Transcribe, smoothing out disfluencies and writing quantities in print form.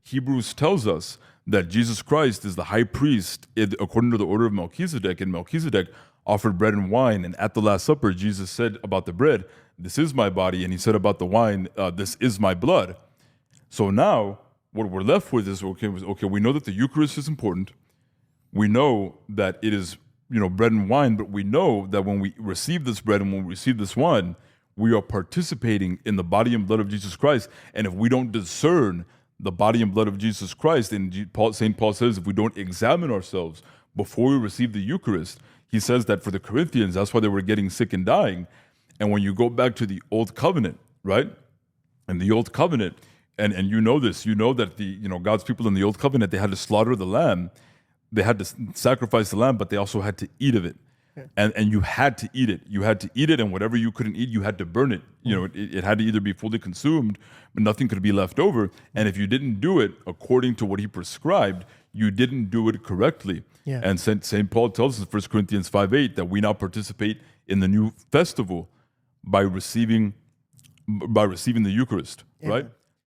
Hebrews tells us that Jesus Christ is the high priest according to the order of Melchizedek, and Melchizedek offered bread and wine. And at the Last Supper, Jesus said about the bread, "This is my body," and he said about the wine, "This is my blood." So now, what we're left with is, okay, we know that the Eucharist is important. We know that it is, bread and wine, but we know that when we receive this bread and when we receive this wine, we are participating in the body and blood of Jesus Christ. And if we don't discern the body and blood of Jesus Christ, and St. Paul says if we don't examine ourselves before we receive the Eucharist, he says that for the Corinthians, that's why they were getting sick and dying. And when you go back to the Old Covenant, right? And the Old Covenant, and you know this, you know that God's people in the Old Covenant, they had to slaughter the lamb, they had to sacrifice the lamb, but they also had to eat of it. And you had to eat it. You had to eat it, and whatever you couldn't eat, you had to burn it. It had to either be fully consumed, but nothing could be left over. And if you didn't do it according to what he prescribed, you didn't do it correctly. Yeah. And St. Paul tells us in 1 Corinthians 5:8 that we now participate in the new festival by receiving the Eucharist, right?